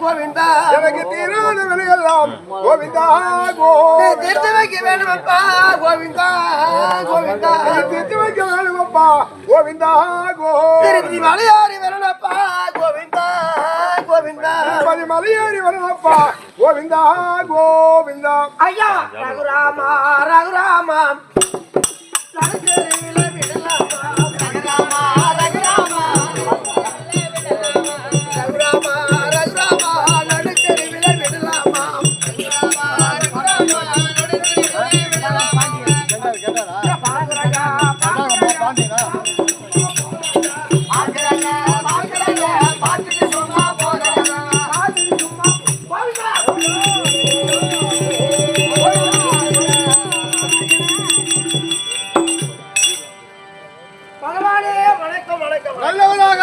கோவிந்தா எனக்கு தீராத விலையெல்லாம் கோவிந்தா திருத்தி வைக்க வேணுமப்பா கோவிந்தா கோவிந்தா திருத்தி வைக்க வேணுமப்பா கோவிந்தா திருத்தி மலையாறி வரலப்பா கோவிந்தா கோவிந்தா மலையேறி வரலப்பா கோவிந்தா கோவிந்தா ஐயா ரகுராமா ரகுராமா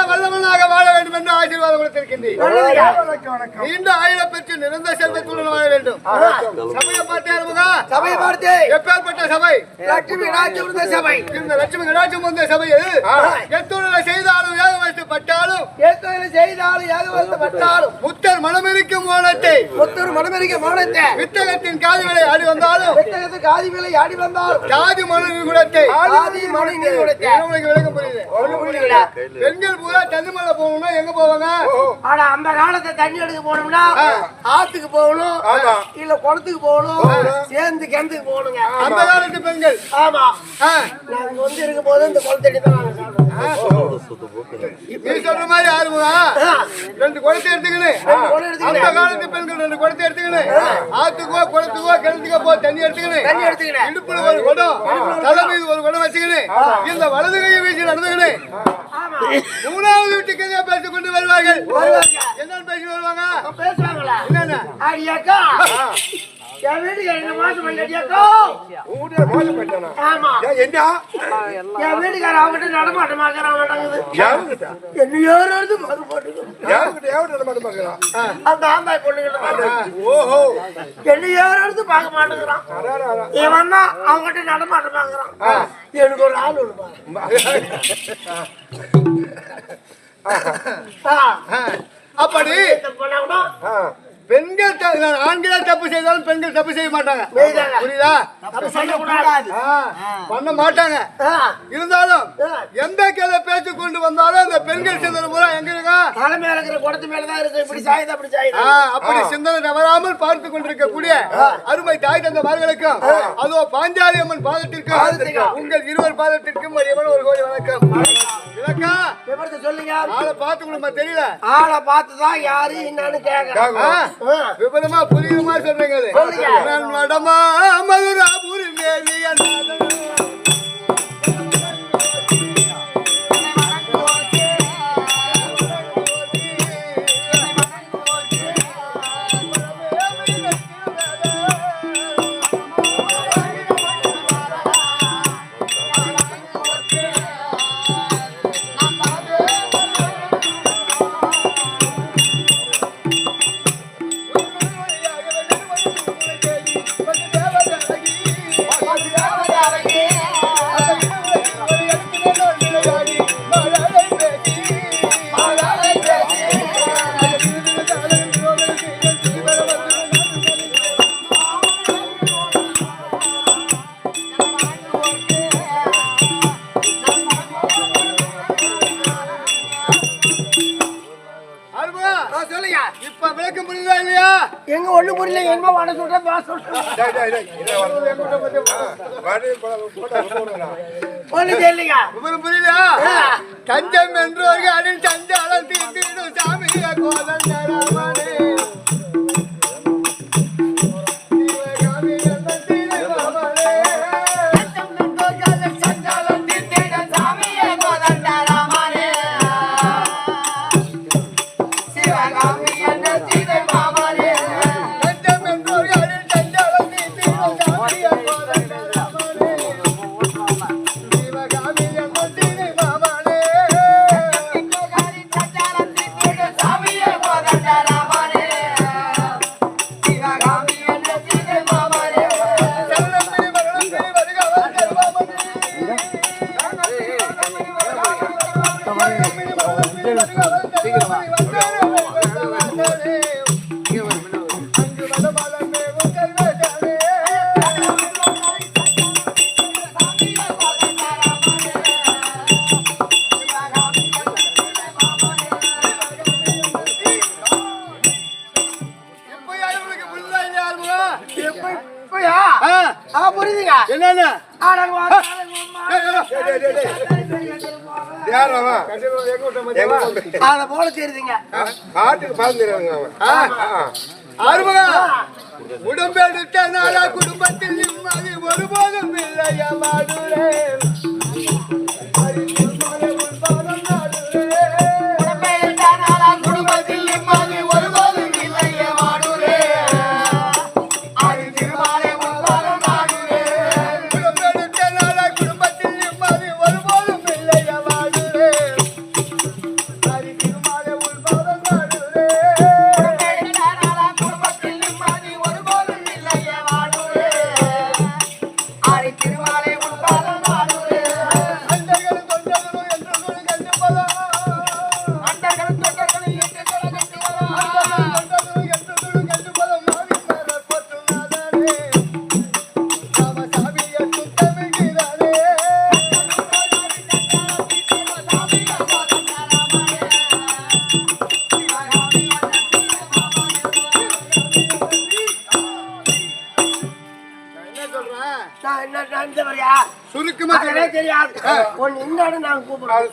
வல்லவனாக வாழ வேண்டும் என்று ஆசீர்வாதம் கொடுத்திருக்கின்றேன். நீண்ட ஆயுளை பெற்று நிரந்தர செல்வத்துடன் வாழ வேண்டும். சபையை பார்த்தேன். சபையை பார்த்து எப்பேற்பட்ட சபை? லட்சுமி ராஜ்யம் வந்த சபை. இந்த லட்சுமி ராஜ்யம் வந்த சபையில் எத்தொழிலை செய்தாலும் ஏக வசப்பட்டாலும் முத்தர் மனமிருக்கும் மோனத்தை வித்தகத்தின் காதுகளை ஆடி வந்தாலும் ஜாதி மனு குடத்தை விளக்கம் புரியுது. பெண்கள் பூரா தண்ணிமலை போகணும்னா எங்க போவாங்க? ஆனா அந்த காலத்தை தண்ணி எடுக்க போகணும்னா ஆத்துக்கு போகணும், இல்ல குளத்துக்கு போகணும், சேர்ந்து கிணத்துக்கு போகணுங்க. அந்த காலத்து பெண்கள். ஆமா, நாங்க வந்து இருக்கும் போது இந்த குளத்தடி தான் நீ சொல்ற மாதிரி ஆறுமுகா 2 குளத்தை எடுத்துக்கணும். அந்த காலத்து பெண்கள் 2 குளத்தை எடுத்துக்கணும். ஆத்துக்கோ குளத்துக்கோ கிணத்துக்கோ போ தண்ணி எடுத்துக்கணும். இடுப்புல ஒரு குடம், தலை மீது ஒரு குடம் வச்சுக்கணும். இந்த வலது கையை வீசி நடந்துக்கணும். 3வது வீட்டுக்கு பேசிக் கொண்டு வருவார்கள். என்னன்னு பேசி வருவாங்க? பேசுவாங்களா? என்னென்ன? அடியாக்கா என் வீட்டுக்கு 2 மாசம் பண்ணியாக்கா. ஆமா, என்ன என் வீட்டுக்கார அவங்கிட்ட நடமாட்டமாக்குறான். என்ன யாராவது அந்த ஆந்தாய் பொண்ணுகிட்ட ஓஹோ என்ன யாராவது பார்க்க மாட்டேங்கிறான். இவன் தான் அவங்ககிட்ட நடமாட்டமாக்குறான். எனக்கு ஒரு ஆள் ஒண்ணு அப்படி பெண்கள் ஆண்களே தப்பு செய்தாலும் பெண்கள் தப்பு செய்ய மாட்டாங்க. புரியுதா? பண்ண மாட்டாங்க. இருந்தாலும் எந்த கேள்வி பேச்சு கொண்டு வந்தாலும் அந்த பெண்கள் சிந்தனை பூரா எங்க இருக்கா? தலைமையில இருக்கிற குடத்து மேலதான் இருக்கு. இப்படி சாயுது அப்படி சாயுது. அப்படி சிந்தனை தவறாமல் பார்த்து கொண்டிருக்கக்கூடிய அருமை தாய் தந்தைமார்களுக்கும் அதோ பாஞ்சாலி அம்மன் பாதத்திற்கும் உங்கள் இருவர் பாதத்திற்கும் ஒரு கோடி வணக்கம். சொல்லுங்க. ஆளை பார்த்து கொடுமா தெரியல. ஆளை பார்த்துதான் யாரு என்னன்னு கேட்க விபரமா புரியுமா சொல்றீங்க. நடமா மதுராபுரி மேலிய எங்க ஒண்ணு புரியல. என்ன வாட சொல்றேன் புரியல. தஞ்சம் என்றவர்கள் அதில் தஞ்சாலம் தீர்த்திடும் சாமி கோதண்டராமனே. சீக்கிரமா என்னன்னா அடங்குவா யாரவா அத போல தெரியுதுங்க. காட்டுக்கு பாந்துறாங்க ஆறுமுகா உடம்பெடுத்த நாளா குடும்பத்தில் நிம்மதி ஒருபோதும் இல்லையா மாடுரே குடும்பத்தில் நிம்மதி ஒருபோதும் இல்லையா மாடுரே உடம்பெடுத்த நாளா குடும்பத்தில் நிம்மதி ஒருபோதும் இல்லையா மாடுரே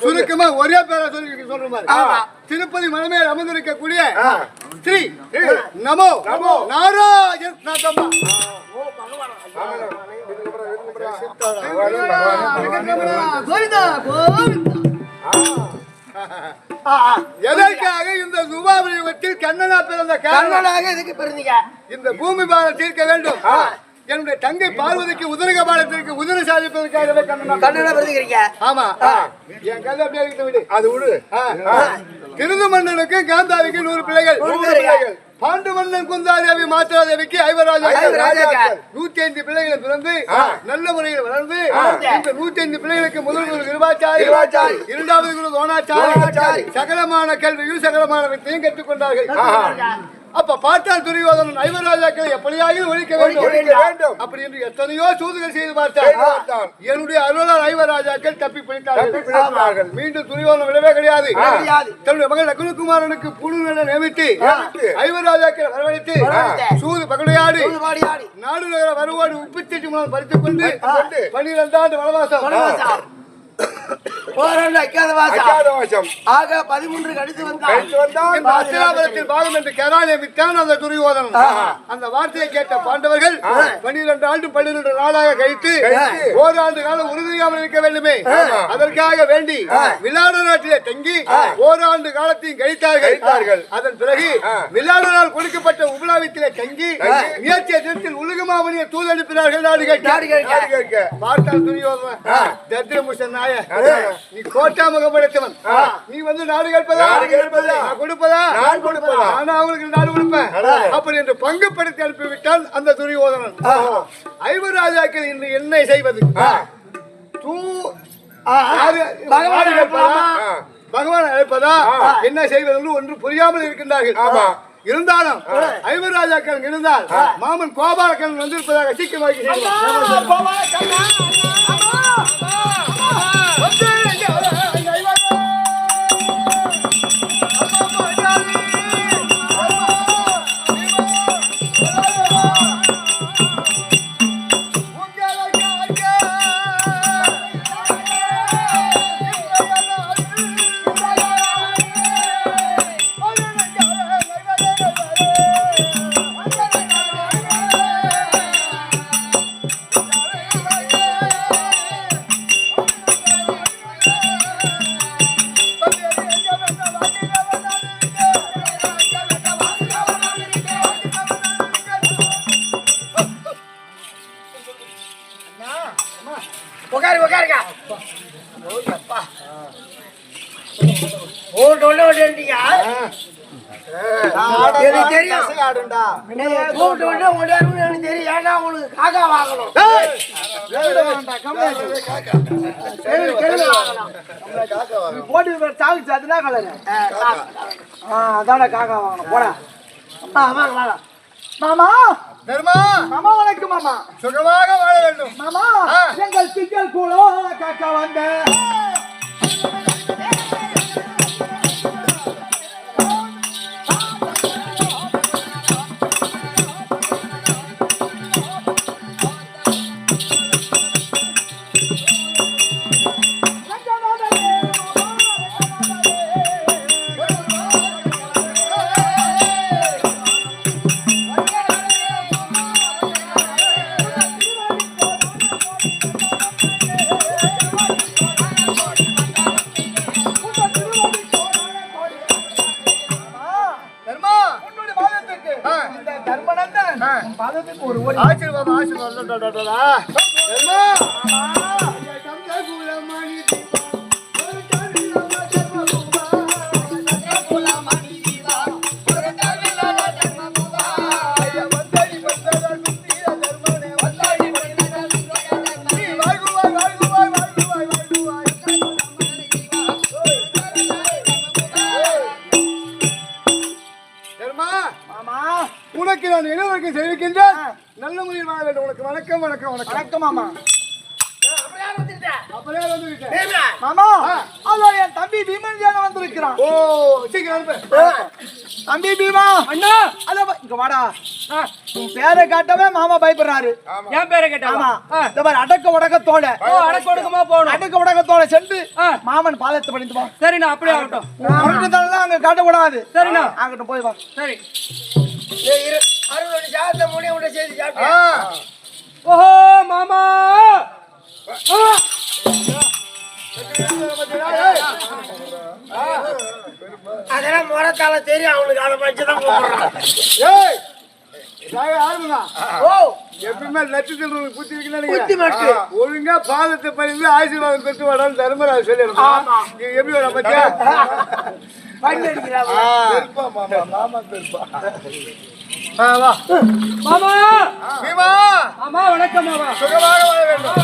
சுருக்கமா ஒரே பேரை சொல்ற மாதிரி திருப்பதி மலைமேல் அமர்ந்திருக்கக்கூடிய ஸ்ரீ நமோ நாராயண எதற்காக இந்த துபாபுரத்தில் கண்ணனா பிறந்த கண்ணனாக எதுக்கு பிறந்தீங்க? இந்த பூமி பாரம் தீர்க்க வேண்டும். என்னுடைய தங்கை பார்வதிக்கு உதிரக பாலத்திற்கு உதிர சாதிப்பதற்காகவே கண்ணனா பிறந்தீங்க. ஆமா என் கதை அப்படியே இருக்க விடு. அது விடு. கிருது மன்னனுக்கு காந்தாவிக்கு 100 பிள்ளைகள். பாண்டு மன்னன் குந்தாதேவி மாத்திராதேவிக்கு 5 ராஜாக்கள். 105 பிள்ளைகளை பிறந்து நல்ல முறையில் வளர்ந்து இந்த 105 பிள்ளைகளுக்கு முதல் குரு கிருபாச்சாரி, இரண்டாவது குரு துரோணாச்சாரி சகலமான கல்வியும் சகலமான வித்தையும் கற்றுக்கொண்டார்கள். அப்ப பார்த்தால் துரியோதனன் 5 ராஜாக்களை எப்படியாவது ஒழிக்க வேண்டும் அப்படி என்று எத்தனையோ சூதுகள் செய்து பார்த்தார். என்னுடைய அருளால் 5 ராஜாக்கள் தப்பி பிடித்தார்கள். மீண்டும் துரியோதனன் விடவே கிடையாது. தன்னுடைய மகள் நகுலகுமாரனுக்கு புழுநென நியமித்து 5 ராஜாக்கள் வரவழைத்து சூது பகடையாடி நாடு நகர வருவோடு உப்புச்செட்டி மூலம் பறித்துக் கொண்டு 12 ஆண்டு வனவாசம் ஆக 13 கடித்து வந்தான். பாகம் என்று கேராளியமித்தான் அந்த துரியோதனன். அந்த வார்த்தையை கேட்ட பாண்டவர்கள் 12 ஆண்டு 12 நாளாக கழித்து ஓராண்டு காலம் உறுதியாமல் இருக்க வேண்டுமே அதற்காக வேண்டி வில்லாட நாட்டிலே தங்கி ஓராண்டு காலத்தையும் கழித்தார்கள். அதன் பிறகு வில்லாட நாள் கொடுக்கப்பட்ட உபலாவித்திலே தங்கி முயற்சிய தினத்தில் உலகமாவணியை தூதளிப்பினார்கள். நாடு கேட்க பார்த்தால் துரியோதனன் தத்ரமுஷன் நாய நீ கோட்டா முகப்படுத்தவன். நீ வந்து நாடு கேட்பதா நான் கொடுப்பதா நான் அவங்களுக்கு நாடு கொடுப்பேன் அப்படி என்று பங்குப்படுத்தி அனுப்பிவிட்டான் அந்த துரியோதனன். 5 ராஜாக்கள் இன்று என்ன செய்வது? பகவான் அழைப்பதா என்ன செய்வது ஒன்று புரியாமல் இருக்கின்றார்கள். இருந்தாலும் 5 ராஜாக்கள் இருந்தால் மாமன் கோபாலக்கன் வந்திருப்பதாக சீக்கிரமாக மாமா தர்மா மாமா வணக்கம் மாமா. சுகமாக வாழ வேண்டும் மாமா. எங்கள் திங்கள் கூட காக்க வந்த பாதத்துக்கு ஒரு ஓடி ஆசீர்வாதம் ஆசீர்வாதம் உனக்கு நான் இளவரசன் தெரிவிக்கின்றேன். நல்ல முறையில் வாழ வேண்டும். உனக்கு வணக்கம் வணக்கம் வணக்கம் வணக்கம் மாமா. அப்படியே வந்துவிட்டேன் மாமா, அதோ என் தம்பி பீமன் வந்திருக்கிறான். ஓ சீக்கிரம் அனுப்பு. தம்பி பீமா அண்ணா, அதோ இங்க வாடா. உன் பேரை காட்டவே மாமா பயப்படுறாரு. என் பேரை கேட்டாமா? இந்த மாதிரி அடக்க உடக்கத்தோட அடக்க ஒடுக்கமா போகணும். அடக்க உடக்கத்தோட சென்று மாமன் பாதத்தை பண்ணிட்டு வா. சரிண்ணா, அப்படியே ஆகட்டும். முரட்டுத்தனம் அங்க காட்டக்கூடாது. சரிண்ணா, அங்கிட்ட போய் வா. சரி. ஓஹோ மாமா, அதெல்லாம் முறத்தால தெரியும் அவனுக்கு. அதை வச்சுதான் ஏய் ஆரம்பா. ஓ எப்பவுமே லட்சத்தில் புத்தி புத்தி வைக்கணும். மட்டும் ஒழுங்கா பாதத்தை பறிந்து ஆசீர்வாதம் பெற்று வாடான்னு தர்மராஜ் சொல்லிடுறான். எப்படி வர பத்தியா? பண்ணி அடிக்கிறா. மாமா பெருப்பா வா மாமா. பீமா, மாமா வணக்கம். மாமா சுகமாக வாழ வேண்டும்.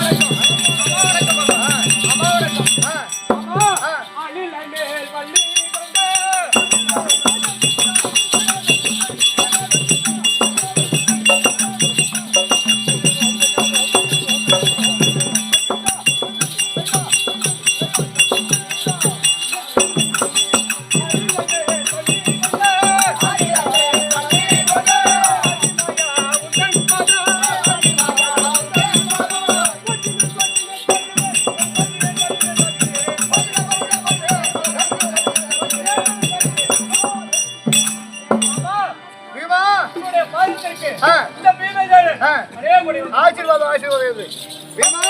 ஆசீர்வாதம் ஆசீர்வாதம். பீமா,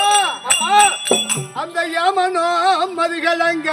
அந்த யமனோ மதிகளங்க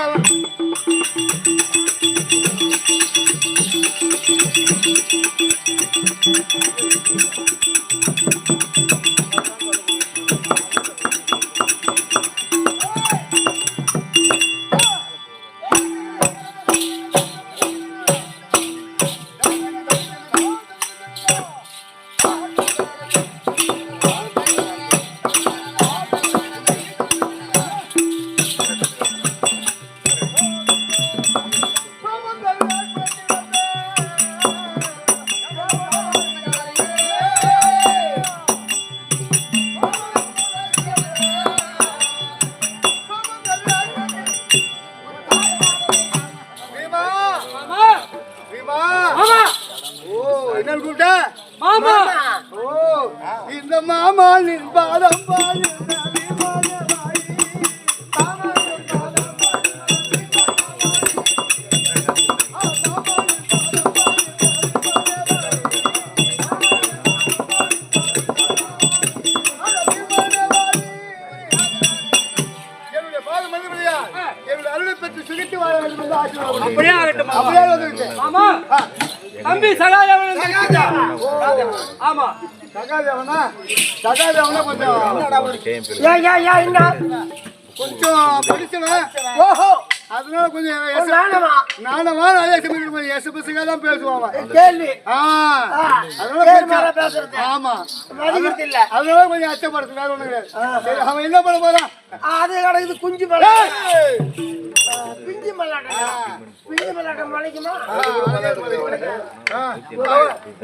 மாமா. ஓ இந்த மாமாளின் பாதம் பாடு. என்னுடைய பாதம் மதிப்படியா என்னுடைய அருளை பெற்று சுகித்து வாழ வேண்டும் என்று ஆசீர்வாதம். அப்படியே ஆகட்டும். அப்படியே வந்துவிட்டேன். மாமா, தம்பி சகாதேவன். ஆமா, சகாதேவனா கொஞ்சம் படிச்சவன். ஓஹோ, அதனால கொஞ்சம் நானவா நானவா அதே சமயத்தில் எசபசுக்கா தான் பேசுவான். கேள்வி. அதனால பேசுறது. ஆமா, மதிக்கிறது இல்ல. அதனால கொஞ்சம் அச்சப்படுறது. வேற ஒண்ணு கிடையாது. சரி, அவன் என்ன பண்ண போறான்? அது கிடக்குது குஞ்சு மல்லாட்டம். பிஞ்சு மல்லாட்டம். பிஞ்சு மல்லாட்டம் மலைக்குமா?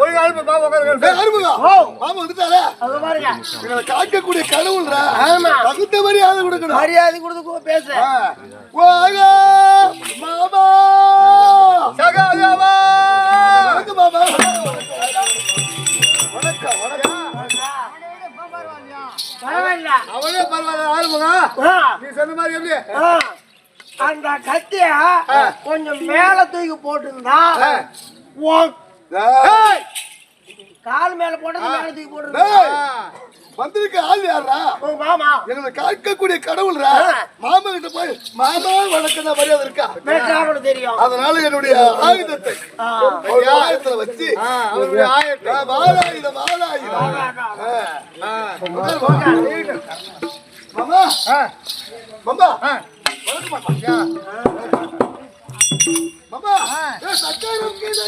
ஒரு அனுப்பு பாபா அனுப்புங்க. பாபா வந்துட்டாரா? அது பாருங்க, காக்கக்கூடிய கடவுள்ரா. ஆமா, தகுந்த மரியாதை கொடுக்கணும். மரியாதை கொடுத்து பேச. மாமா சகாதேவா, வணக்கம் மாமா. வணக்கம் வணக்கம். பரவாயில்ல, அவனே பரவாயில்ல. ஆரம்பங்க நீ சொன்ன மாதிரி எப்படி அந்த கத்திய கொஞ்சம் மேல தூக்கி போட்டுருந்தா கால் மேல போட்டது மேல தூக்கி போடுறது. டேய், வந்திருக்க ஆள் யாரா? உங்க மாமா எங்களை காக்கக்கூடிய கடவுள்ரா. மாமா கிட்ட போய் மாமா வணக்கம் மரியாதை இருக்கா? மேற்காவனு தெரியும். அதனால என்னுடைய ஆயுதத்தை ஒரு ஆயுதத்துல வச்சு அவருடைய ஆயத்தை வாழாயுதம் வாழாயுதம். மாமா மாமா வணக்கம் மாமா. மாமா சக்கரம் கீழே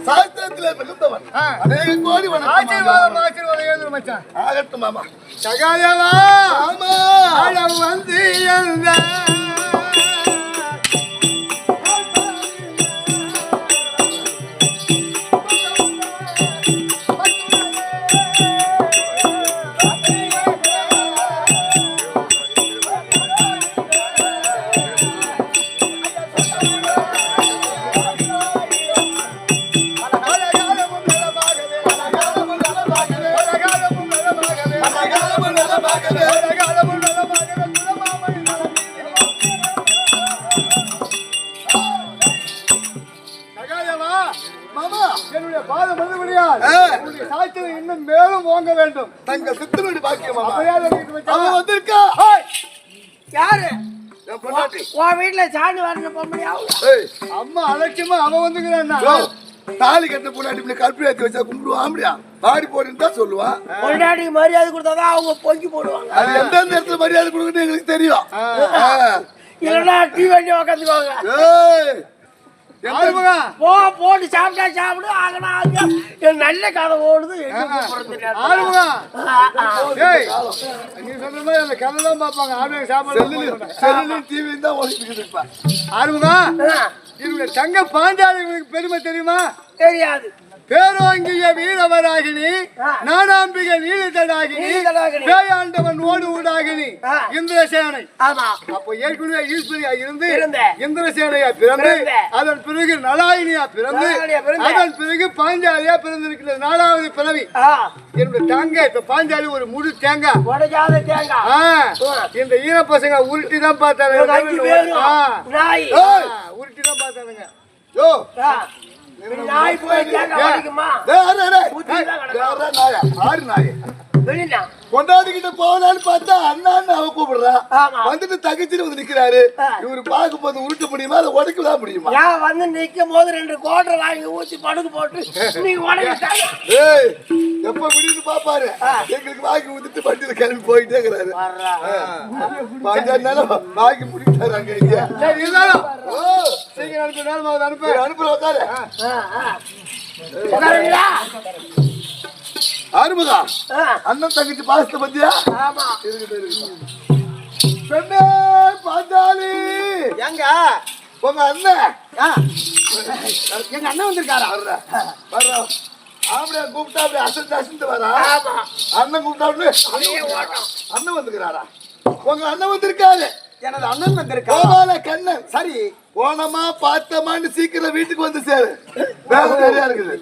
சாஸ்திரத்திலே மிகுந்தவன். அநேக கோடி வணக்கம். ஆசீர்வாதம் ஆசீர்வாதம் ஏது மச்சான். ஆகட்டும் மாமா. சகாதேவா மாமா ஆடம் வந்து எழுந்த மாமா என்னுடைய பாதம் வந்து விடியாது. உன்னுடைய சாட்சியம் இன்னும் மேலும் ஓங்க வேண்டும். தங்க சித்தனுடைய பாக்கியம் மாமா. அப்பையார் வீட்டு மச்சான். அவன் வந்திருக்கா? யாரு என் பொண்டாட்டி. உன் வீட்டுல சாணி வரணும் பொம்பளையா? ஏய், அம்மா அலட்சியமா அவன் வந்துக்கிறான்னா யோ, தாலி கட்ட பொண்டாட்டி இப்படி கற்பி ஏத்தி வச்சா கும்பிடுவான். பாடி போடுன்னு தான் சொல்லுவான். பொண்டாட்டிக்கு மரியாதை கொடுத்தாதான் அவங்க பொங்கி போடுவாங்க. அது எந்தெந்த இடத்துல மரியாதை கொடுக்கணும்னு எங்களுக்கு தெரியும். இல்லைன்னா டீ வண்டி உக்காந்துக்குவாங்க. ஏய், ஆறுமுகா போட்டு சாப்பிட்டா சாப்பிடு ஆகனா ஆக. என் நல்ல கதை ஓடுது. எங்க கூப்பிடுறது நேரம். ஆறுமுகா போதும் ஏய் காலம். நீ சொல்ற மாதிரி அந்த கதை தான் பார்ப்பாங்க. ஆடுங்க சாப்பாடு செல்லுலையும் டிவியும் தான் ஓடிட்டு இருப்பா. ஆறுமுகா ஆ, என்னுடைய தங்க பாஞ்சாலி உங்களுக்கு பெருமை தெரியுமா? தெரியாது. பேரோங்கிய வீரவராகினி ஆ. நானாம்பிகை நீலிதடாகினி நீலிதடாகினி. பேயாண்டவன் ஓடு ஊடாகினி ஆ. இந்திரசேனை. ஆமா அப்போ ஏற்கனவே ஈஸ்வரியா இருந்து இருந்தேன். இந்திரசேனையா பிறந்து பிறந்தேன். அதன் பிறகு நலாயினியா பிறந்து நலாயினியா பிறந்தேன். அதன் பிறகு பாஞ்சாலியா பிறந்திருக்கிறது 4வது பிறவி. ஆ, என்னுடைய தேங்காய் இப்ப பாஞ்சாலி ஒரு முழு தேங்காய். உடைக்காத தேங்காய். ஆ, இந்த ஈர பசங்க உருட்டி தான் பார்த்தாங்க. ஒரு 5 பேரும் நாய். உருட்டி தான் பார்த்தானுங்க. யோ, ஆ, நாய் போய் தேங்காய் உடைக்குமா? டேய், அரே, அரே. ஊத்திதான் கிடக்கும். யாரா நாயா? ஆறு நாயே. வெளியில. கொண்டாடிக்கிட்டு போகலான்னு பார்த்தா அண்ணான்னு அவ கூப்பிடுறா. ஆமா. வந்துட்டு தகச்சிட்டு வந்து நிக்கிறாரு. ஆ. இவரு பார்க்கும் போது உருட்ட முடியுமா? அதை உடைக்கலாம் முடியுமா? ஏன் வந்து நிக்கும் போது 2 கோட்டை வாங்கி ஊத்தி படுக்கு போட்டு நீ உடைக்கிட்டாங்க. ஏய், எப்ப விடின்னு பாப்பாரு. எங்களுக்கு வாங்கி ஊத்திட்டு வண்டியில கிளம்பி போயிட்டே இருக்கிறாரு. பாஞ்சாலி வாங்கி முடிக்கிட்டாரு அங்க இங்க. சரி இருந்தாலும் ஓ, சீக்கிரம் அனுப்பி நேரம் ஆகுது, அனுப்பு. அனுப்புற உட்காரு. உட்காருங்களா? ஆறுமுகா, ஆ, அண்ணன் தங்கச்சி பாசத்தை பத்தியா? ஆமா. பெண்ணே பாஞ்சாலி, எங்க உங்க அண்ணன் எங்க அண்ணன் வந்திருக்காரா? வர்றா. அப்படியே கூப்பிட்டா அப்படியே அசந்து அசந்து வரா. ஆமா. அண்ணன் கூப்பிட்டா உடனே அப்படியே ஓட்டம். அண்ணன் வந்துக்கிறாரா? உங்க அண்ணன் வந்திருக்காரு. எனது அண்ணன் வந்திருக்கா? கோபால கண்ணன். சரி. போனமா பார்த்தமான்னு சீக்கிரம் வீட்டுக்கு வந்து சேரு. வேலை நிறையா இருக்குது.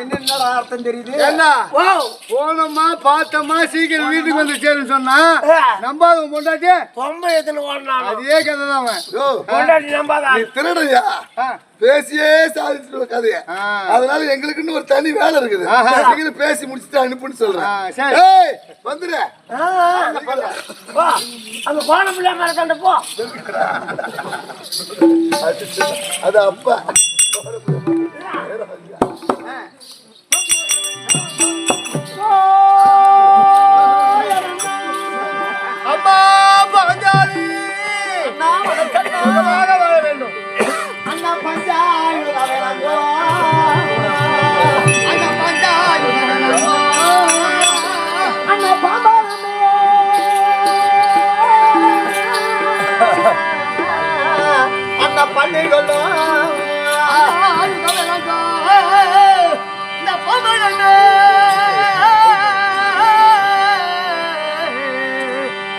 என்னடா அர்த்தம் தெரியுது? என்ன ஓ, போனோமா பார்த்தோமா சீக்கிரம் வீட்டுக்கு வந்து சேருன்னு சொன்னா ஆ. நம்பாத பொண்டாட்டி பொம்பை எத்தனை ஓடனாலும் அதே கதை தான் அவன். யோ, பொண்டாட்டி நம்பாதா? நீ திருடையா? ஆ. பேசியே சாதிச்சுட்டு கதைய. ஆ. அதனால எங்களுக்குன்னு ஒரு தனி வேலை இருக்குது. ஆஹா. சீக்கிரம் பேசி முடிச்சுட்டு அனுப்புன்னு சொல்றேன். ஆ, சரி. ஏய், வந்துரு. ஆ, போ. அந்த கோண பிள்ளை மரத்தாண்ட போ. அது அப்பா. அம்மா பாஞ்சாலி சுகமாக வாழ வேண்டும். அண்ணா பஞ்சாயத்து தலைவரங்கோ. அண்ணா பாஞ்சாலி அண்ணா பாம்பாரமே. அண்ணா பள்ளிகளோ.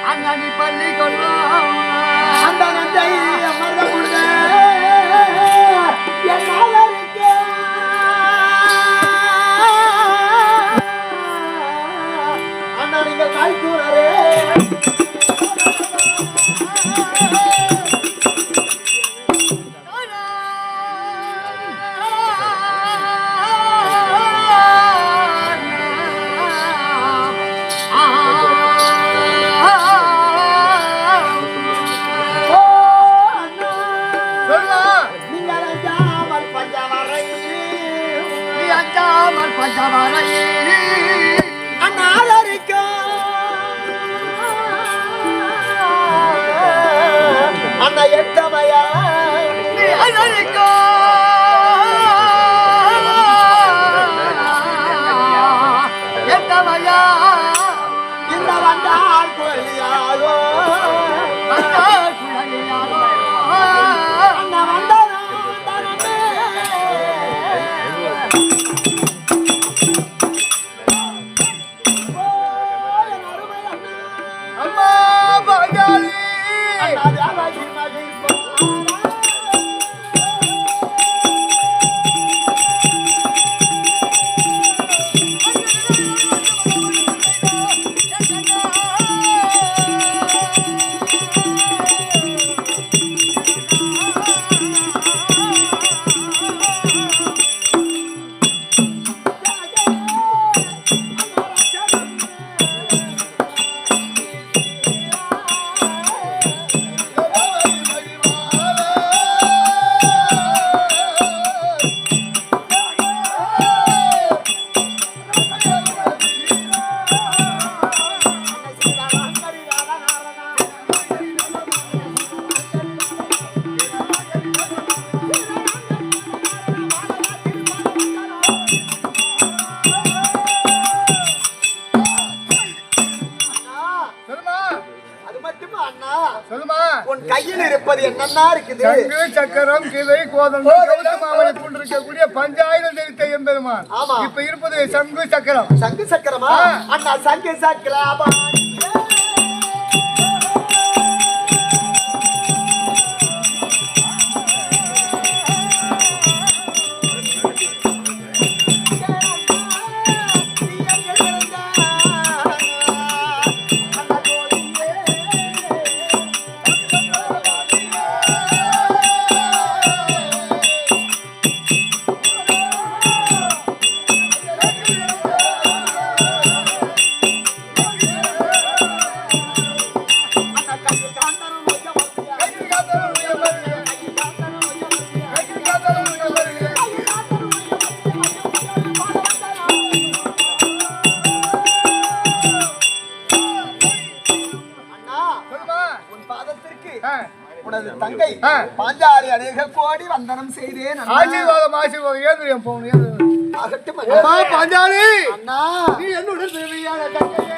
அண்ணாடி பள்ளி கொள்ளும் அந்த நஞ்சை அமர்ந்த பொழுது என்னால் இருக்க அண்ணா நீங்கள் தாய் கூறரே அண்ணா எட்டமையா எட்டமையா இந்த வந்தார் குழலியாகோ அண்ணா வந்தார் அம்மா பாஞ்சாலி உன் கையில் இருப்பது என்னன்னா இருக்குது சங்கு சக்கரம் கிளை கோதண்டம் கௌதமாவளி போன்றிருக்கக்கூடிய பஞ்சாயிரம் தெரிவித்த எம்பெருமான். ஆமா. இப்ப இருப்பது சங்கு சக்கரம். சங்கு சக்கரமா அண்ணா சங்கு சக்கரமா உனது தங்கை பாஞ்சாலி அநேக கோடி வந்தனம் செய்தேன் ஆசீர்வாதம் ஆசீர்வாதம் ஏது போகணும் ஆகட்டும் அம்மா பாஞ்சாலி அண்ணா நீ என்னுடைய தேவையான தங்கையே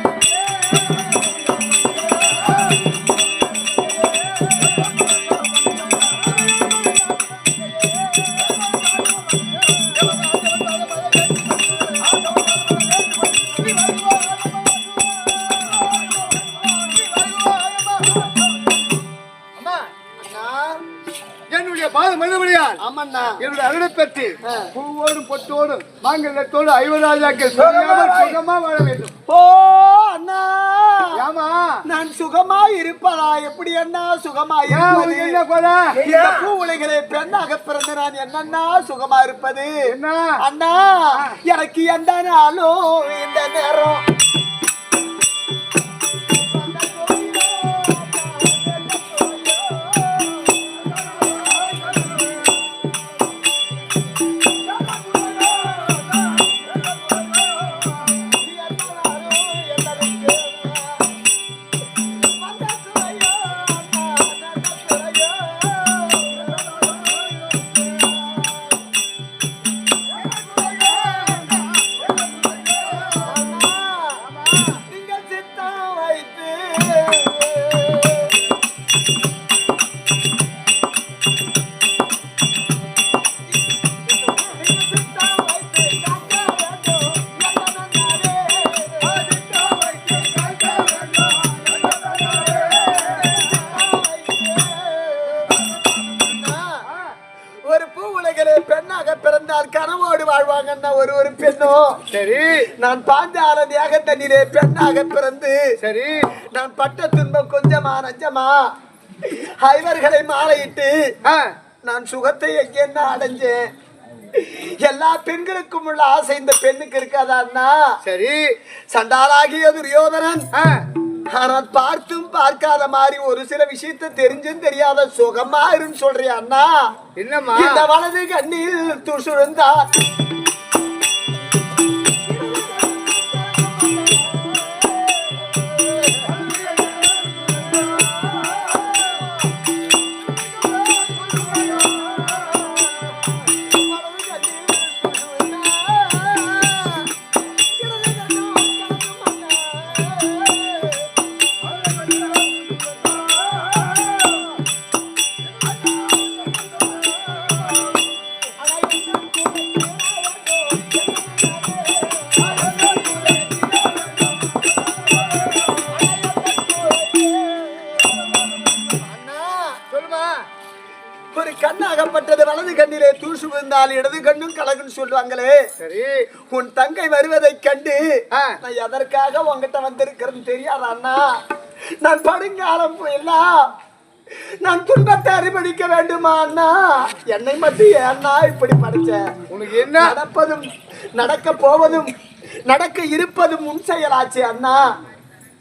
என்னுடைய அருளை பெற்று பூவோடும் பொட்டோடும் மாங்கல்யத்தோடு ஐவராஜாக்கள் சுகமா வாழ வேண்டும். ஓ அண்ணா ஆமா நான் சுகமா இருப்பதா எப்படி அண்ணா சுகமா பூ உலகிலே பெண்ணாக பிறந்த நான் என்னன்னா சுகமா இருப்பது என்ன அண்ணா எனக்கு எந்த நாளும் இந்த நேரம் உலகிலே பெண்ணாக பிறந்தால் கனவோடு வாழ்வாங்கன்னா ஒரு பெண்ணும். சரி நான் பாஞ்சால தியாக தண்ணீரே பெண்ணாக பிறந்து சரி நான் பட்ட துன்பம் கொஞ்சமா நஞ்சமா ஐவர்களை மாலையிட்டு நான் சுகத்தை எங்கேன்னா அடைஞ்சேன். எல்லா பெண்களுக்கும் உள்ள ஆசை இந்த பெண்ணுக்கு இருக்காதா? சரி சண்டாலாகிய துரியோதனன் ஆனால் பார்த்தும் பார்க்காத மாதிரி ஒரு சில விஷயத்தை தெரிஞ்சும் தெரியாத சுகமா இருன்னு சொல்றியா அண்ணா? என்னம்மா இந்த வலது கண்ணில் துசுழுந்தார் ஒரு கண்ணாகப்பட்டது வலது கண்ணிலே தூசு விழுந்தால் இடது கண்ணும் கலகுன்னு சொல்லுவாங்களே. சரி உன் தங்கை வருவதை கண்டு நான் எதற்காக உங்ககிட்ட வந்திருக்கிறேன்னு தெரியாதா அண்ணா? நான் படுங்காலம் எல்லாம் நான் துன்பத்தை அறிபடிக்க வேண்டுமா அண்ணா? என்னை மட்டும் ஏன்னா இப்படி படிச்ச? உனக்கு என்ன நடப்பதும் நடக்க போவதும் நடக்க இருப்பதும் உன் செயலாச்சு அண்ணா.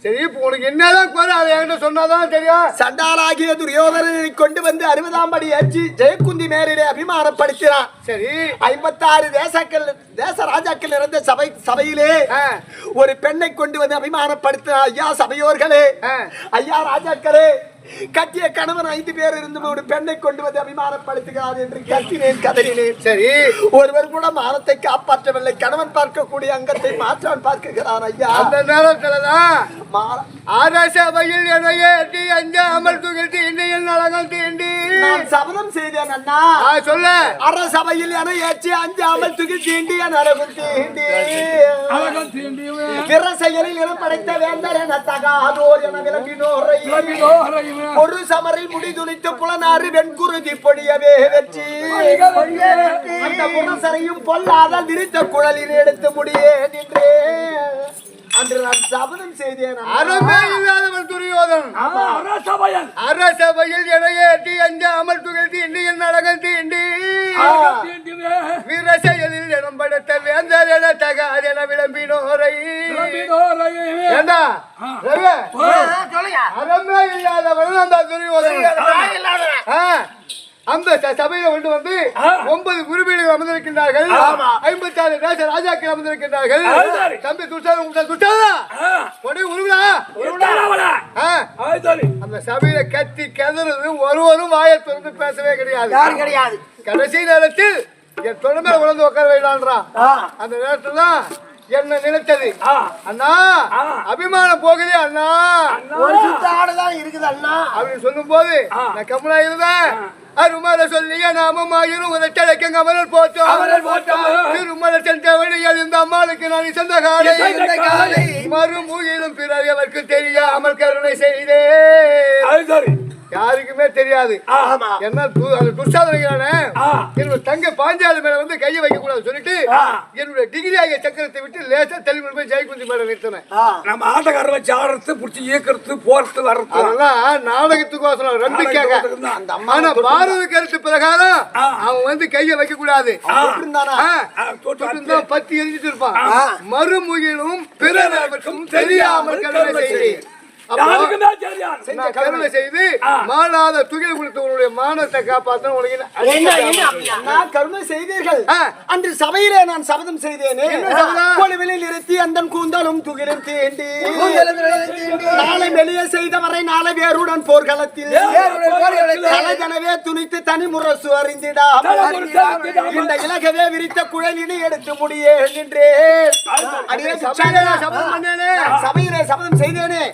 சரி இப்ப உனக்கு என்னதான் குறை அதை என்கிட்ட சொன்னாதான் தெரியும். சண்டாலாகிய துரியோதனனை கொண்டு வந்து 60ஆம் படி ஏற்றி ஜெயக்குந்தி மேரிலே அபிமானப்படுத்தினான். சரி 56 தேச ராஜாக்கள் இருந்த சபையிலே ஒரு பெண்ணை கொண்டு வந்து அபிமானப்படுத்தினான். ஐயா சபையோர்களே, ஐயா ராஜாக்களே, கட்டிய கணவன் 5 பேர் இருந்து ஒரு பெண்ணை கொண்டு வந்து அபிமானப்படுத்துகிறார் என்று கத்தினேன், கதறினேன். சரி ஒருவர் கூட மானத்தை காப்பாற்றவில்லை. கணவன் பார்க்கக்கூடிய அங்கத்தை மாற்றான் பார்க்கிறான். ஐயா அந்த நேரத்துலதான் ஆராசபையில் என்னையே அஞ்சாமல் துகிழ்த்தி இன்னையில் நலங்கள் தீண்டி நான் சபதம் செய்தேன் அண்ணா. சொல்ல அரசபையில் என ஏற்றி அஞ்சாமல் துகிழ்த்தீண்டி என் அழகு தீண்டி பிற செயலில் இடம் படைத்த வேந்தர் என தகாதோர் என விளம்பினோரை ஒரு சமரில் முடிதுளித்து புலனாறு வெண்குருதி பொழியவே வெற்றி அந்த புனசரையும் பொல்லாத விரித்த குழலில் எடுத்து முடியே நின்றே அன்று நான் சபதம் செய்தேன். அறமே இல்லாதவன் துரியோதனன் அரசபையில் இடையேற்றி அஞ்சாமல் துகிழ்த்தி இன்னியில் நலங்கள் தீண்டி வீர செயலில் இடம் படைத்த வேந்தர் என தகாதென விளம்பினோரை ஏண்டா அறமே இல்லாதவன் அந்த துரியோதனன் அந்த சபையில கொண்டு வந்து 9 குருபீடுகள் அமர்ந்திருக்கின்றார்கள். 56 தேச ராஜாக்கள் அமர்ந்திருக்கின்றார்கள். தம்பி துஷ்டாதா அந்த சபையில கத்தி கதறது ஒருவரும் வாயை திறந்து பேசவே கிடையாது. கடைசி நேரத்தில் என் தொடர்பை உணர்ந்து உட்கார வைடான்றான். அந்த நேரத்துல தான் என்ன நினைத்தது அண்ணா அபிமானம் போகுது அண்ணா, ஒரு சுத்தாடுதான் இருக்குது அண்ணா அப்படின்னு சொல்லும் போது நான் கம்மலா இருந்தேன். அருமலை சொல்லிய நாமமாயிரும் உதட்டடைக்க கமலர் போட்டோம் திருமலை சென்றவழியில் இந்த அம்மாளுக்கு நான் இசந்த காலை மறுமுகிலும் பிறகு அவருக்கு தெரியாமல் கருணை செய்தேன். யாருக்குமே தெரியாது. என்ன துர்சாதனை என்னோட தங்க பாஞ்சாலி மேல வந்து கையை வைக்க கூடாது சொல்லிட்டு என்னுடைய டிகிரி ஆகிய சக்கரத்தை விட்டு லேசா தெளிவு போய் ஜெயக்குந்தி மேல நிறுத்தினேன். நம்ம ஆட்டக்கார வச்சு ஆடுறது புடிச்சு இயக்கிறது போறது வர்றது அதெல்லாம் நாடகத்துக்கோசரம் நம்பிக்கையாக. ஆனா பாரத கருத்து பிரகாரம் அவன் வந்து கையை வைக்க கூடாது. பத்தி எரிஞ்சிட்டு இருப்பான். மறுமுகிலும் பிறருக்கும் தெரியாமல் கருணை செய்தேன். கருணை செய்து மானாத துகில் கொடுத்தவனுடைய மானத்தை காப்பாற்ற கருணை செய்தீர்கள். அன்று சபையிலே நான் சபதம் செய்தேனே, கொலுவிலில் நிறுத்தி அந்த கூந்தலும் துகிலும் தீண்டி நாளை வெளியே செய்தவரை நாளை வேறுடன் போர்க்களத்தில் தலைதனவே துணித்து தனி முரசு அறிந்திடாமல் இந்த இலகவே விரித்த குழலினை எடுத்து முடியே நின்றேன். சபையிலே சபதம் செய்தேனே,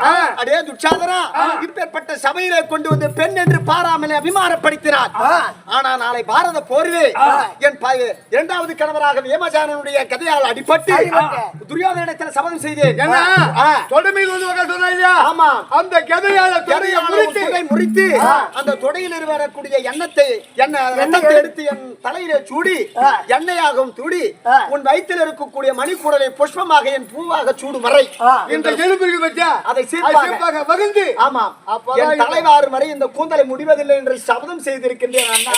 அடே துச்சாதனா, இப்பேற்பட்ட சபையிலே கொண்டு வந்து பெண் என்று பாராமலே அபிமானப்படுத்தினார். ஆனா நாளை பாரத போரிலே என் இரண்டாவது கணவராக ஏமஜானனுடைய கதையால் அடிபட்டு துரியோதனத்தில் சபதம் செய்தேன். ஆமா, அந்த கதையால முறித்து அந்த தொடையில் வரக்கூடிய எண்ணத்தை ரத்தத்தை எடுத்து என் தலையிலே சூடி எண்ணெயாகவும் தூடி உன் வயிற்றில் இருக்கக்கூடிய மணிக்கூடலை புஷ்பமாக என் பூவாக சூடும் வரை இந்த எலும்பிற்கு வச்சா அதை சீப்பாக வகுந்து, ஆமா, என் தலைவாறு வரை இந்த கூந்தலை முடிவதில்லை என்று சபதம் செய்திருக்கின்றேன் அண்ணா.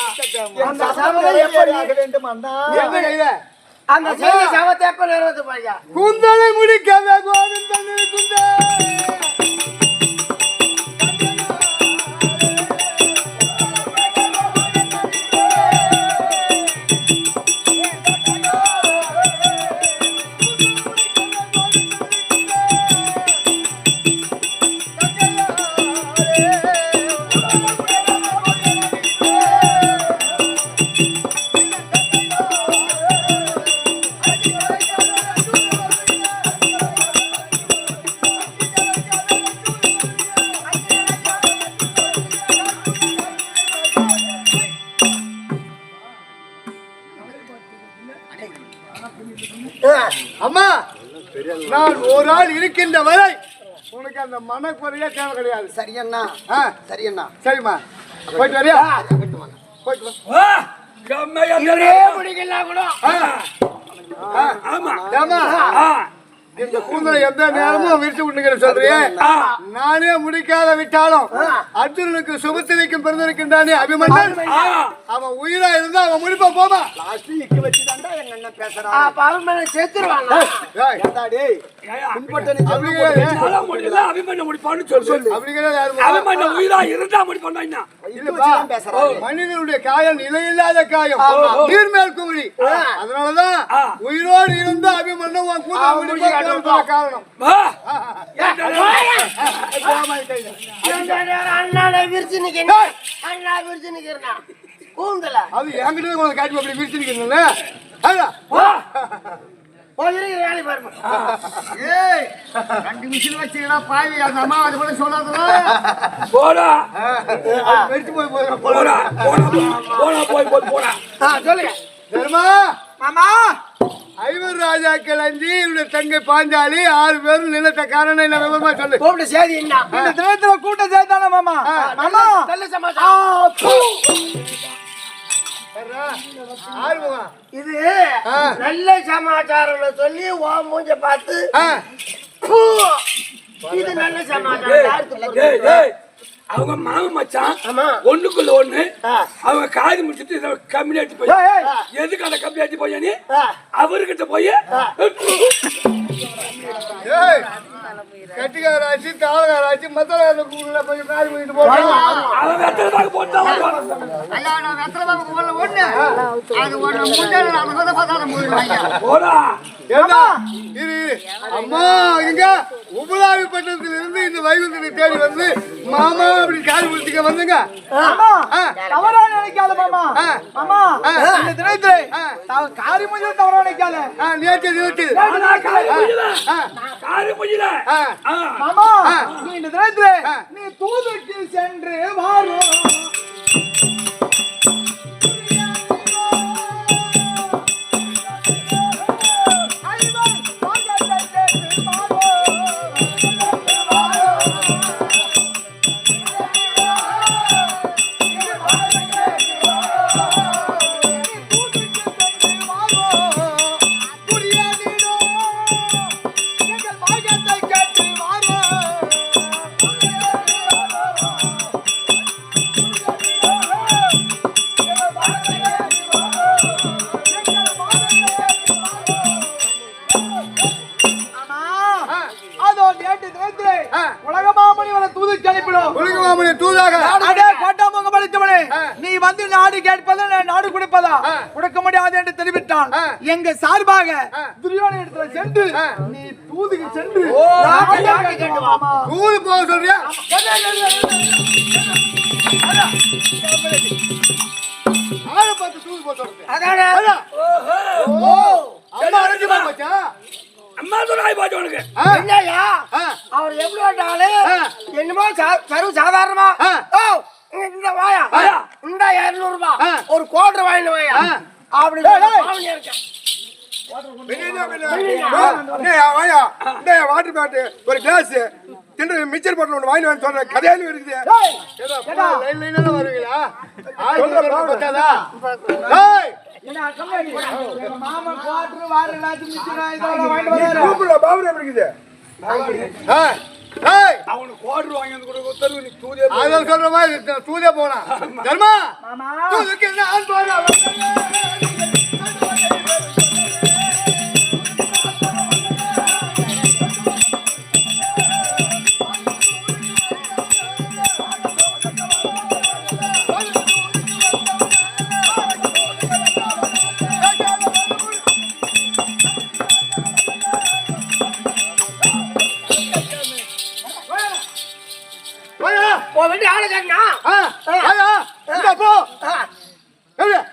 அந்த சபதம் எப்படி ஆக வேண்டும் அண்ணா? அந்த சபதத்தை எப்ப நிறைவேற்ற போறியா? கூந்தலை முடிக்காத கோவிந்தன் குந்தே. அம்மா, நான் ஒரு ஆள் இருக்கின்ற வரை உனக்கு அந்த மனக்குறையே தேவை கிடையாது. சரியண்ணா, சரியண்ணா. சரிம்மா, போயிட்டு வரியா? போயிட்டு வா. இந்த கூந்தலை எந்த நேரமும் விரிச்சு விட்டுக்கிற சொல்றேன். நானே முடிக்காத விட்டாலும் அர்ஜுனனுக்கு சுபத்திரைக்கும் பிறந்திருக்கின்றானே அபிமன்னன், அவன் உயிரா இருந்தா அவன் முடிப்பா போமா. மனிதனுடைய காயம் நிலையில்லாத காயம், நீர்மேல் குமிழி. அதனாலதான் உயிரோடு இருந்த அபிமன்னன் காரணம். அது என்கிட்ட காட்டி அப்படி விரிச்சு நிக்கிறேன். ரெண்டு மிஷின் வச்சுக்கா பாவி, அந்த அம்மா அது போல சொல்லாதா சொல்லுங்க. மாமா, ஐவர் ராஜாக்கள் 5, என்னுடைய தங்கை பாஞ்சாலி 6 பேரும் நிலத்த காரணம் என்ன விவரமா சொல்லு. கூப்பிட்டு சேதி என்ன? இந்த தினத்துல கூட்டம் சேர்த்தானே மாமா. மாமா, நல்ல சமாச்சாரம். இது நல்ல சமாச்சாரம் சொல்லி ஓ மூஞ்ச பார்த்து இது நல்ல சமாச்சாரம். அவங்க மாம மச்சான் ஒண்ணுக்குள்ள ஒண்ணு அவங்க காது முடிச்சுட்டு கம்யூனிட்டி போய் எதுக்கு அந்த கம்யூனிட்டி போய் நீ அவர்கிட்ட போய் கட்டிக்காராச்சு தாளகாராச்சு மத்தல போய் காது முடிட்டு போறான். அவன் வெத்தலைதாக போட்டான். ஐயா, நான் வெத்தலை போடல ஒண்ணு அது ஒண்ணு முன்னாடி நான் கூட பார்த்தாலும் போயிடுவாங்க. போடா அம்மா, இங்க உபலாவி பட்டணத்துல இருந்து இந்த வைகுந்தனை தேடி வந்து மாமா அப்படி காது முடிச்சுக்க வந்துங்க. தவறா நினைக்காத மாமா. மாமா, இந்த தினத்திலே காரி முஞ்ச தவறா நினைக்காத. நேற்று மாமா, இந்த தினத்திலே நீ தூதுக்கு சென்று வாரும். நீ வந்து நாடு கேட்பதா நாடு கொடுப்பதா கொடுக்க முடியாது என்று தெரிவித்தான். எங்க சார்பாக துரியோதன இடத்துல சென்று நீ தூதுக்கு சென்று தூது போக சொல்றியா? ஆளை பார்த்து தூது போக சொல்றேன். அம்மா சொல்லாய் பாத்து உனக்கு என்னய்யா அவர் எவ்வளவு ஆளு என்னமோ சர்வ சாதாரணமா ஓ இந்த வாயா இந்த 200 ரூபாய் ஒரு கோட்டர் வாங்கிட்டு வாயா அப்படி பாவனியா இருக்கேன் வாட்டர் பாட்டு ஒரு கிளாஸ் மிச்சர் பாட்டில் ஒன்று வாங்கி வந்து சொல்ற கதையாலும் இருக்குது வருவீங்களா மாமன் குவாட்டர் வார எல்லாத்தையும் மிச்சம் இதெல்லாம் வாங்கிட்டு வராரு. பாவனை எப்படி இருக்குது அவனுக்கு கோட்டர் வாங்கி வந்து கொடுக்க உத்தரவு நீ தூதே அதான் சொல்ற மாதிரி தூதே போனா தர்மா மாமா தூதுக்கு என்ன ஆண் பாரு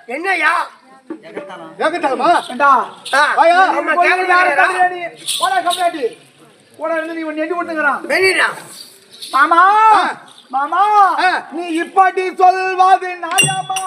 என்னய்யா ஏகட்டாமா ஏண்டா, வாயா நம்ம கேக்குறது வேற கம்பெனி. போடா கம்பெனி. போடா இருந்து நீ ஒண்ணு எண்ணி விட்டுங்கறான். வெளியிடா மாமா மாமா நீ இப்படி சொல்வாது நியாயமா